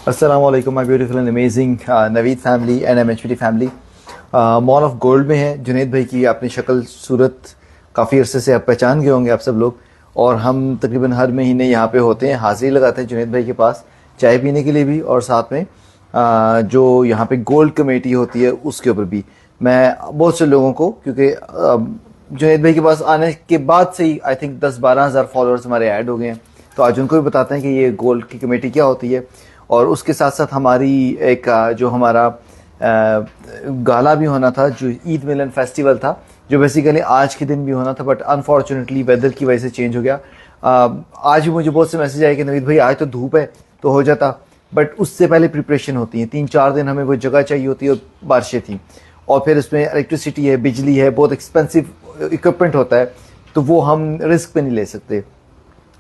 अस्सलाम वालेकुम my beautiful and amazing Naveed family and MHPT family. Mall of gold में है। जुनैद भाई की अपनी शक्ल सूरत काफ़ी अरसे से आप पहचान गए होंगे आप सब लोग, और हम तकरीबन हर महीने यहाँ पे होते हैं, हाजिरी लगाते हैं जुनैद भाई के पास चाय पीने के लिए भी, और साथ में जो यहाँ पे गोल्ड कमेटी होती है उसके ऊपर भी। मैं बहुत से लोगों को, क्योंकि जुनैद भाई के पास आने के बाद से ही आई थिंक 10-12 हज़ार फॉलोअर्स हमारे ऐड हो गए हैं, तो आज उनको भी बताते हैं कि ये गोल्ड की कमेटी क्या होती है। और उसके साथ साथ हमारी एक जो हमारा गाला भी होना था, जो ईद मिलन फेस्टिवल था, जो बेसिकली आज के दिन भी होना था, बट अनफॉर्चुनेटली वेदर की वजह से चेंज हो गया। आज भी मुझे बहुत से मैसेज आए कि नवीद भाई आज तो धूप है तो हो जाता, बट उससे पहले प्रिपरेशन होती है, 3-4 दिन हमें वो जगह चाहिए होती है, और बारिशें थी, और फिर इसमें इलेक्ट्रिसिटी है, बिजली है, बहुत एक्सपेंसिव इक्विपमेंट होता है, तो वो हम रिस्क पे नहीं ले सकते।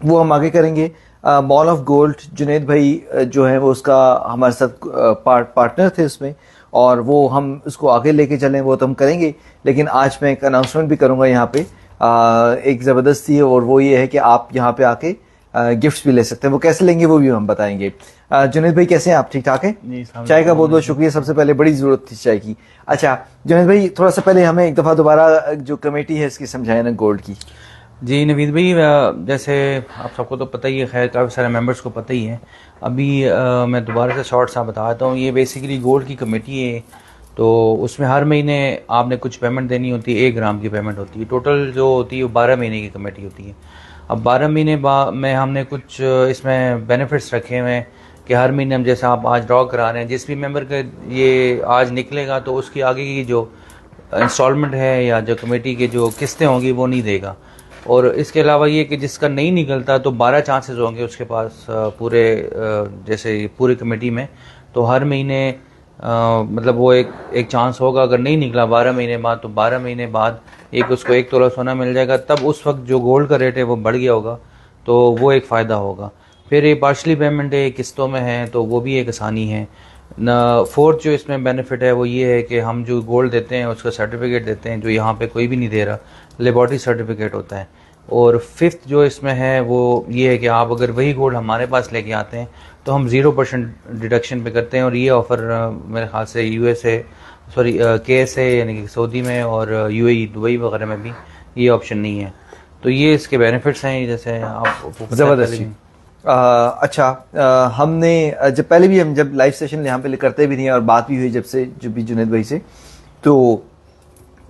वो हम आगे करेंगे। मॉल ऑफ गोल्ड जुनैद भाई जो है वो उसका हमारे साथ पार्टनर थे उसमें, और वो हम उसको आगे लेके चलें वो तो हम करेंगे। लेकिन आज मैं एक अनाउंसमेंट भी करूंगा यहाँ पे, एक ज़बरदस्ती है, और वो ये है कि आप यहाँ पे आके गिफ्ट्स भी ले सकते हैं। वो कैसे लेंगे वो भी हम बताएंगे। जुनैद भाई कैसे हैं आप? ठीक ठाक हैं? चाय का बहुत बहुत शुक्रिया, सबसे पहले बड़ी ज़रूरत थी चाय की। अच्छा जुनैद भाई, थोड़ा सा पहले हमें एक दफ़ा दोबारा जो कमेटी है इसकी समझाएं ना, गोल्ड की। जी नवीद भाई, जैसे आप सबको तो पता ही है, खैर काफ़ी सारे मेंबर्स को पता ही है। अभी मैं दोबारा से शॉर्ट सा बता देता हूँ। ये बेसिकली गोल्ड की कमेटी है, तो उसमें हर महीने आपने कुछ पेमेंट देनी होती है। 1 ग्राम की पेमेंट होती है। टोटल जो होती है वो 12 महीने की कमेटी होती है। अब 12 महीने में हमने कुछ इसमें बेनिफिट्स रखे हुए हैं कि हर महीने हम, जैसे आप आज ड्रॉ करा रहे हैं, जिस भी मेंबर का ये आज निकलेगा तो उसकी आगे की जो इंस्टॉलमेंट है या जो कमेटी की जो किस्तें होंगी वो नहीं देगा। और इसके अलावा ये कि जिसका नहीं निकलता तो 12 चांसेस होंगे उसके पास पूरे जैसे पूरी कमेटी में, तो हर महीने मतलब वो एक चांस होगा। अगर नहीं निकला 12 महीने बाद, तो 12 महीने बाद उसको 1 तोला सोना मिल जाएगा। तब उस वक्त जो गोल्ड का रेट है वो बढ़ गया होगा, तो वो एक फ़ायदा होगा। फिर ये पार्शली पेमेंट है, किस्तों में है, तो वो भी एक आसानी है न। फोर्थ जो इसमें बेनिफिट है वो ये है कि हम जो गोल्ड देते हैं उसका सर्टिफिकेट देते हैं, जो यहाँ पे कोई भी नहीं दे रहा, लेबॉर्ट्री सर्टिफिकेट होता है। और फिफ्थ जो इसमें है वो ये है कि आप अगर वही गोल्ड हमारे पास लेके आते हैं तो हम 0% डिडक्शन पे करते हैं। और ये ऑफ़र मेरे ख्याल से KSA यानी कि सऊदी में, और UAE दुबई वगैरह में भी ये ऑप्शन नहीं है। तो ये इसके बेनिफिट्स हैं। जैसे आप ज़बरदस्त। अच्छा, हमने जब पहले भी हम जब लाइव सेशन यहाँ पे करते भी थे और बात भी हुई जब भी जुनैद भाई से, तो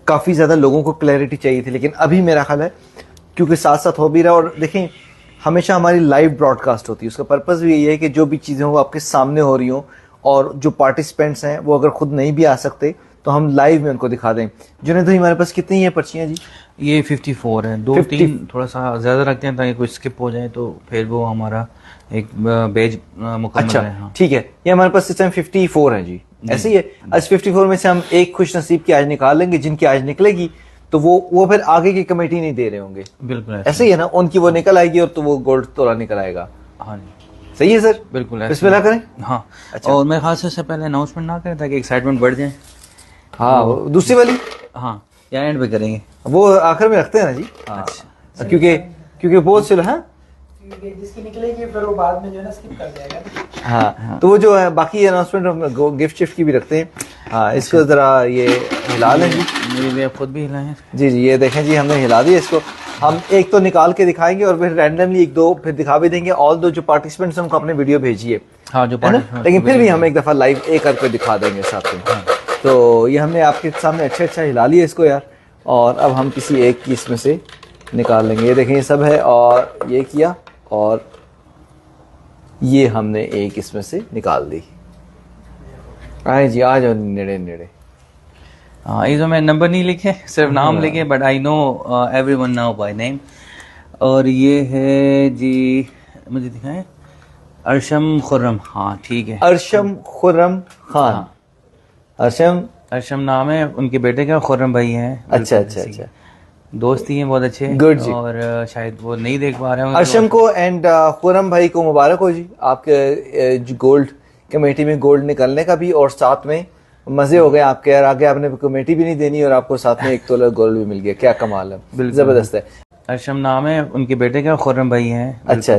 काफ़ी ज़्यादा लोगों को क्लैरिटी चाहिए थी। लेकिन अभी मेरा ख्याल है क्योंकि साथ साथ हो भी रहा, और देखें हमेशा हमारी लाइव ब्रॉडकास्ट होती है, उसका पर्पस भी यही है कि जो भी चीज़ें हो आपके सामने हो रही हो, और जो पार्टिसिपेंट्स हैं वो अगर खुद नहीं भी आ सकते तो हम लाइव में उनको दिखा दें। जुनैद भाई हमारे पास कितनी है पर्चियाँ जी? ये 54 है। 2-3 थोड़ा सा ज़्यादा रखते हैं ताकि कोई स्किप हो जाए तो फिर वो हमारा एक पेज मुकम्मल अच्छा है। हाँ ठीक है, ये हमारे पास इस टाइम 54 है जी, ऐसे ही है। आज 54 में से हम एक खुश नसीब की आज निकाल लेंगे, जिनकी आज निकलेगी तो वो फिर आगे की कमेटी नहीं दे रहे होंगे। बिल्कुल ऐसे ही है ना, उनकी वो निकल आएगी और तो वो गोल्ड तोला निकल आएगा। हाँ जी सही है सर, बिल्कुल बिस्मिल्लाह करें। हाँ अच्छा। और मेरे ख्याल से इससे पहले अनाउंसमेंट ना करें ताकि एक्साइटमेंट बढ़ जाए। हाँ दूसरी वाली, हाँ या एंड पे करेंगे, वो आखिर में रखते हैं ना जी। अच्छा क्योंकि बहुत से हाँ जिसकी निकलेगी फिर वो बाद में जो है ना स्किप कर जाएगा। हाँ, तो वो जो है बाकी अनाउंसमेंट हम गिफ्ट शिफ्ट की भी रखते हैं। हाँ इसको जरा ये हिला लें जी। मेरे खुद भी हिलाएं जी ये देखें जी, हमने हिला दिया इसको। हम एक तो निकाल के दिखाएंगे और फिर रैंडमली 1-2 फिर दिखा भी देंगे। ऑल दो जो पार्टिसिपेंट्स हमको अपने वीडियो भेजिए, हाँ जो लेकिन फिर भी हम एक दफ़ा लाइव एक करके दिखा देंगे साथ में। तो ये हमने आपके सामने अच्छा हिला लिया इसको यार, और अब हम किसी एक की इसमें से निकाल लेंगे। ये देखें ये सब है, और ये किया, और ये हमने एक इसमें से निकाल दी। आए जी आ जाओ नेड़े। हाँ इसमें मैं नंबर नहीं लिखे, सिर्फ नाम लिखे, but I know everyone now by name. और ये है जी, मुझे दिखाएं, अरशम खुर्रम। हाँ ठीक है, अरशम खुर्रम खान। हाँ। अरशम नाम है उनके बेटे का, खुर्रम भाई हैं। अच्छा दोस्त ही हैं बहुत अच्छे। गुड जी। और शायद वो नहीं देख पा रहे होंगे। अरशम को एंड खुर्रम भाई को मुबारक हो जी, आपके गोल्ड कमेटी में गोल्ड निकलने का भी, और साथ में मजे हो गए आपके यार। आगे आपने कमेटी भी नहीं देनी और आपको साथ में 1 तोला गोल्ड भी मिल गया, क्या कमाल है, जबरदस्त है। अरशम नाम है उनके बेटे का, खुर्रम भाई हैं। अच्छा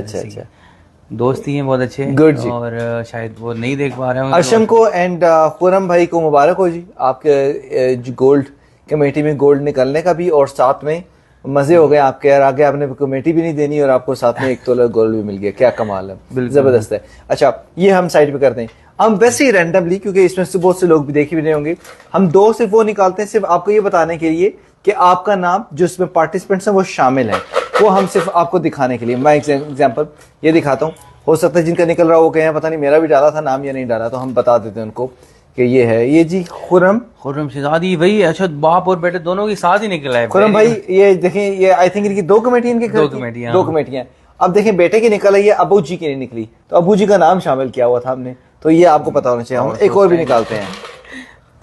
दोस्त ही हैं बहुत अच्छे। Good जी। और शायद वो नहीं देख पा रहे हैं अर्शम को एंड खुरम भाई को मुबारक हो जी, आपके गोल्ड कमेटी में गोल्ड निकलने का भी, और साथ में मजे हो गए आपके यार, आगे आपने कमेटी भी नहीं देनी और आपको साथ में 1 तोला गोल्ड भी मिल गया, क्या कमाल है, जबरदस्त है। अच्छा ये हम साइड पे करते हैं, हम वैसे ही रैंडमली, क्योंकि इसमें से बहुत से लोग भी देखे भी नहीं होंगे, हम 2 सिर्फ वो निकालते हैं सिर्फ आपको ये बताने के लिए कि आपका नाम जो इसमें पार्टिसिपेंट्स हैं वो शामिल है, वो हम सिर्फ आपको दिखाने के लिए। मैं एग्जाम्पल ये दिखाता हूँ, हो सकता है जिनका निकल रहा हो कहें पता नहीं मेरा भी डाला था नाम या नहीं डाला, तो हम बता देते हैं उनको कि ये है, ये जी खुरम शहजादी वही। अच्छा बाप और बेटे दोनों के साथ ही निकला है खुरम भाई, ये देखें, ये आई थिंक इनकी 2 कमेटी इनके घर की, 2 कमेटियां। अब देखें बेटे की निकल आई है, अबू जी की नहीं निकली, तो अबू जी का नाम शामिल किया हुआ था हमने, तो ये आपको पता होना चाहिए। हम एक और भी निकालते हैं,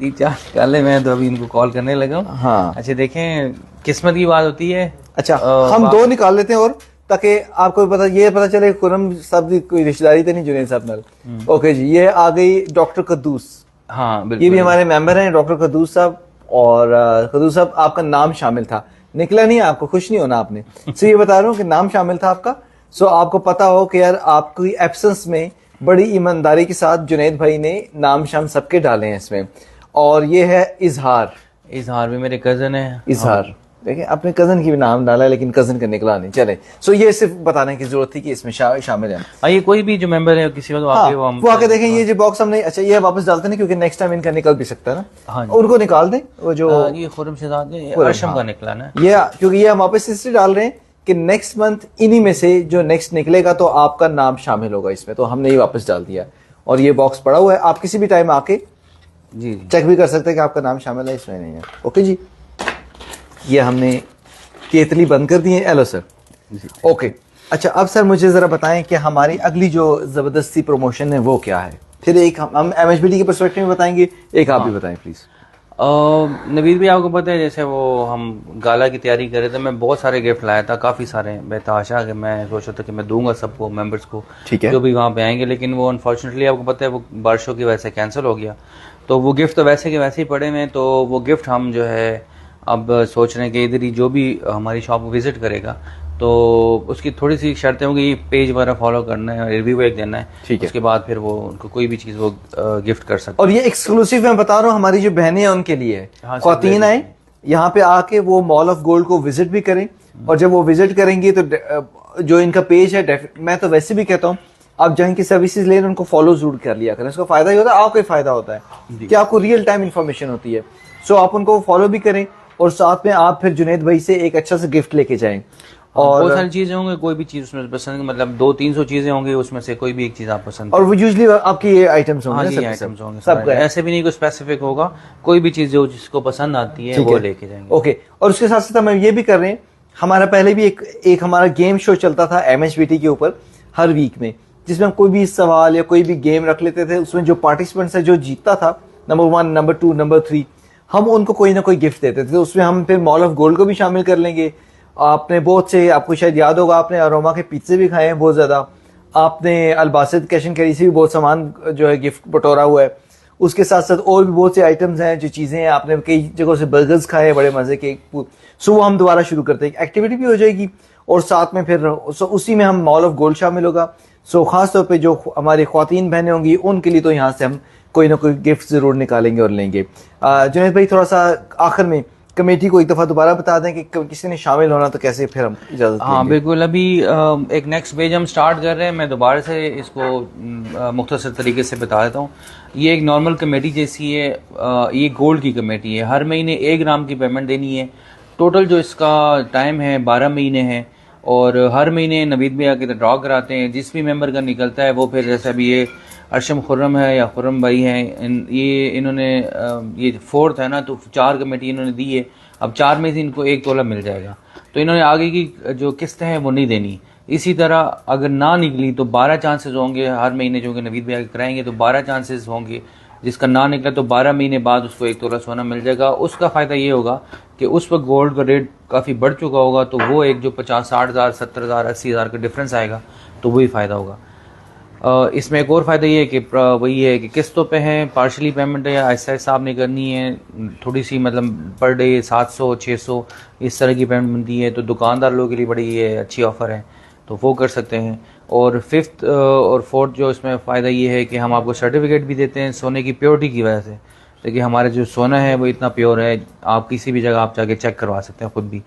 3-4 निकाले, मैं तो अभी इनको कॉल करने लगा हूं। हाँ अच्छा देखें किस्मत की बात होती है। अच्छा हम 2 निकाल लेते हैं, और ताकि आपको पता चले खुरम साहब की कोई रिश्तेदारी तो नहीं जुनेद साहब नाल। ओके जी, ये आ गई डॉक्टर कद्दूस। हाँ बिल्कुल, ये भी हमारे मेंबर हैं डॉक्टर कद्दूस साहब, और कद्दूस साहब आपका नाम शामिल था, निकला नहीं आपको, खुश नहीं होना आपने। सो ये बता रहा हूँ कि नाम शामिल था आपका, सो आपको पता हो कि यार आपकी एब्सेंस में बड़ी ईमानदारी के साथ जुनैद भाई ने नाम शाम सबके डाले हैं इसमें। और ये है इजहार भी मेरे कजन है। इजहार देखिए अपने कजन की भी नाम डाला है, लेकिन कजन का निकला नहीं। चले, सो ये सिर्फ बताने की जरूरत थी कि इसमें शामिल है। ये कोई भी जो मेंबर है किसी को हाँ, वो आके देखें, ये जो बॉक्स हमने, अच्छा ये वापस डालते हैं क्योंकि नेक्स्ट टाइम इनका निकल भी सकता है ना। हाँ उनको निकाल दें, वो जो ये खुरम शहजादी अर्शम का निकला ना, ये क्योंकि ये हम वापस इसलिए डाल रहे हैं कि नेक्स्ट मंथ इन्हीं में से जो नेक्स्ट निकलेगा तो आपका नाम शामिल होगा इसमें, तो हमने ये वापस डाल दिया। और ये बॉक्स पड़ा हुआ है, आप किसी भी टाइम आके जी चेक भी कर सकते हैं कि आपका नाम शामिल है इसमें नहीं है। ओके जी, ये हमने केतली बंद कर दी है। Hello sir. ओके अच्छा, अब सर मुझे जरा बताएं कि हमारी अगली जो जबरदस्ती प्रमोशन है वो क्या है। फिर एक हम MHBD के पर्सपेक्टिव में बताएंगे, एक आप भी बताएं प्लीज। नवीद भी आपको पता है, जैसे वो हम गाला की तैयारी कर रहे थे, मैं बहुत सारे गिफ्ट लाया था, काफ़ी सारे बेताशा कि मैं सोचा था कि मैं दूंगा सबको, मेंबर्स को, ठीक है, जो भी वहाँ पे आएंगे, लेकिन वो अनफॉर्चुनेटली आपको पता है वो बारिशों की वजह से कैंसिल हो गया। तो वो गिफ्ट तो वैसे के वैसे ही पड़े हुए हैं, तो वो गिफ्ट हम जो है अब सोच रहे हैं कि इधर ही जो भी हमारी शॉप को विजिट करेगा तो उसकी थोड़ी सी शर्तें होंगी, पेज वगैरह फॉलो करना है, रिव्यू एक देना है, ठीक है, उसके बाद फिर वो उनको कोई भी चीज़ वो गिफ्ट कर सकते। और ये एक्सक्लूसिव मैं बता रहा हूँ, हमारी जो बहनें हैं उनके लिए है। हाँ, ख्वातीन आए यहाँ पे आके वो मॉल ऑफ गोल्ड को विजिट भी करें, और जब वो विजिट करेंगी तो जो इनका पेज है, मैं तो वैसे भी कहता हूँ आप जहाँ की सर्विसेज ले रहे हैं उनको फॉलो जरूर कर लिया करें, उसका फायदा ही होता है, आपको ही फायदा होता है कि आपको रियल टाइम इन्फॉर्मेशन होती है। सो आप उनको फॉलो भी करें, और साथ में आप फिर जुनैद भाई से एक अच्छा सा गिफ्ट लेके जाएं। और बहुत सारी चीजें होंगी, कोई भी चीज उसमें पसंद, मतलब 200-300 चीजें होंगी, उसमें से कोई भी एक चीज आप पसंद, और वो यूजुअली आपकी ये आइटम्स होंगे। हाँ, ये आइटम्स होंगे सब, ऐसे भी नहीं कोई स्पेसिफिक होगा, कोई भी चीज जो जिसको पसंद आती है वो लेके जाएंगे। ओके, और उसके साथ साथ हम ये भी कर रहे हैं, हमारा पहले भी एक हमारा गेम शो चलता था MHBT के ऊपर हर वीक में, जिसमें हम कोई भी सवाल या कोई भी गेम रख लेते थे, उसमें जो पार्टिसिपेंट्स है जो जीतता था, नंबर 1, नंबर 2, नंबर 3, हम उनको कोई ना कोई गिफ्ट देते थे। तो उसमें हम फिर मॉल ऑफ गोल्ड को भी शामिल कर लेंगे। आपने बहुत से, आपको शायद याद होगा, आपने अरोमा के पिज्जे भी खाए हैं बहुत ज्यादा, आपने अलबासित कैश एंड कैरी से भी बहुत सामान जो है गिफ्ट बटोरा हुआ है। उसके साथ साथ और भी बहुत से आइटम्स हैं, जो चीजें हैं, आपने कई जगहों से बर्गर्स खाए हैं बड़े मजे के। सो वो हम दोबारा शुरू करते हैं, एक्टिविटी भी हो जाएगी और साथ में फिर उसी में हम मॉल ऑफ गोल्ड शामिल होगा। सो खास तौर पे जो हमारी ख्वातीन बहनें होंगी उनके लिए तो यहाँ से हम कोई ना कोई गिफ्ट जरूर निकालेंगे और लेंगे। जुनैद भाई थोड़ा सा आखिर में कमेटी को एक दफा दोबारा बता दें कि किसी ने शामिल होना तो कैसे फिर हम इजाजत। हाँ बिल्कुल, अभी एक नेक्स्ट पेज हम स्टार्ट कर रहे हैं, मैं दोबारा से इसको मुख्तसर तरीके से बता देता हूँ। ये एक नॉर्मल कमेटी जैसी है, ये गोल्ड की कमेटी है, हर महीने 1 ग्राम की पेमेंट देनी है। टोटल जो इसका टाइम है 12 महीने है, और हर महीने नवीद भी आके ड्रॉ कराते हैं, जिस भी मेंबर का निकलता है वो फिर, जैसे अभी ये अर्शम खुर्रम है या खुर्रम भाई हैं, ये इन्होंने ये 4th है ना, तो 4 कमेटी इन्होंने दी है, अब 4 में से इनको 1 तोला मिल जाएगा, तो इन्होंने आगे की जो किस्त है वो नहीं देनी। इसी तरह अगर ना निकली तो 12 चांसेस होंगे हर महीने, जो कि नवीद भाई कराएंगे तो 12 चांसेस होंगे, जिसका ना निकला तो 12 महीने बाद उसको 1 तोला सोना मिल जाएगा। उसका फ़ायदा ये होगा कि उस वक्त गोल्ड का रेट काफ़ी बढ़ चुका होगा, तो वो एक जो 50-60 हज़ार 70 हज़ार 80 हज़ार का डिफरेंस आएगा, तो वही फ़ायदा होगा। इसमें एक और फ़ायदा ये है कि वही है कि किस्तों पे है, पार्शली पेमेंट है, ऐसा हिसाब नहीं करनी है, थोड़ी सी मतलब पर डे 700-600 इस तरह की पेमेंट बनती है, तो दुकानदार लोगों के लिए बड़ी ये अच्छी ऑफ़र है। तो वो कर सकते हैं। और फिफ्थ और फोर्थ जो इसमें फ़ायदा ये है कि हम आपको सर्टिफिकेट भी देते हैं सोने की प्योरिटी की वजह से। देखिए हमारे जो सोना है वो इतना प्योर है, आप किसी भी जगह आप जाके चेक करवा सकते हैं ख़ुद भी।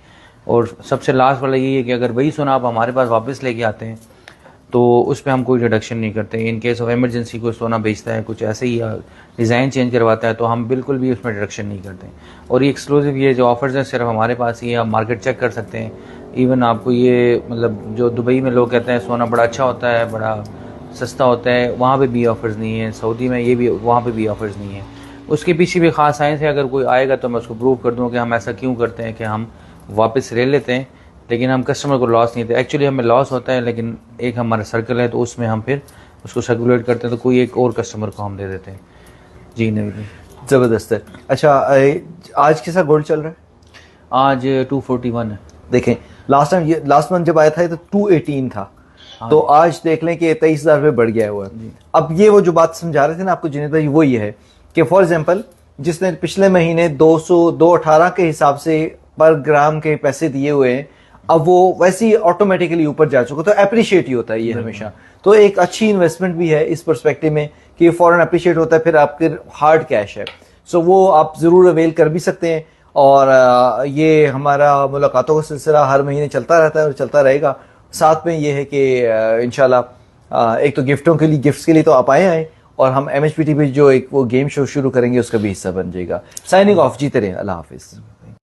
और सबसे लास्ट वाला ये है कि अगर वही सोना आप हमारे पास वापस लेके आते हैं तो उस पर हम कोई डिडक्शन नहीं करते। इन केस ऑफ इमरजेंसी कोई सोना बेचता है, कुछ ऐसे ही डिज़ाइन चेंज करवाता है, तो हम बिल्कुल भी उसमें डिडक्शन नहीं करते। और ये एक्सक्लूसिव ये जो ऑफर्स हैं सिर्फ हमारे पास ही है, आप मार्केट चेक कर सकते हैं। इवन आपको ये मतलब जो दुबई में लोग कहते हैं सोना बड़ा अच्छा होता है, बड़ा सस्ता होता है, वहाँ पे भी ऑफर्स नहीं है। सऊदी में ये भी, वहाँ पे भी ऑफर्स नहीं है। उसके पीछे भी ख़ास साइंस है। अगर कोई आएगा तो मैं उसको प्रूव कर दूँ कि हम ऐसा क्यों करते हैं कि हम वापस ले लेते हैं लेकिन हम कस्टमर को लॉस नहीं देते। एक्चुअली हमें लॉस होता है, लेकिन एक हमारा सर्कल है तो उसमें हम फिर उसको सर्कुलेट करते हैं, तो कोई एक और कस्टमर को हम दे देते हैं। जी नवीद, ज़बरदस्त है। अच्छा, आज कैसा गोल्ड चल रहा है? आज 241 है। देखें लास्ट मंथ जब आया था तो 218 था, तो आज देख लें कि 23,000 रुपये बढ़ गया हुआ है। अब ये वो जो बात समझा रहे थे ना आपको जुनैद भाई, वो ये है कि फॉर एग्जांपल जिसने पिछले महीने 218 के हिसाब से पर ग्राम के पैसे दिए हुए हैं, अब वो वैसे ही ऑटोमेटिकली ऊपर जा चुका, तो अप्रिशिएट ही होता है ये हमेशा। तो एक अच्छी इन्वेस्टमेंट भी है इस पर्सपेक्टिव में कि फॉरन अप्रिशिएट होता है, फिर आपके हार्ड कैश है, सो वो आप ज़रूर अवेल कर भी सकते हैं। और ये हमारा मुलाकातों का सिलसिला हर महीने चलता रहता है और चलता रहेगा। साथ में ये है कि इंशाल्लाह एक तो गिफ्ट्स के लिए तो आप आए और हम MHPT पे जो एक वो गेम शो शुरू करेंगे उसका भी हिस्सा बन जाएगा। साइनिंग ऑफ, जीते रहे, अल्लाह हाफिज़।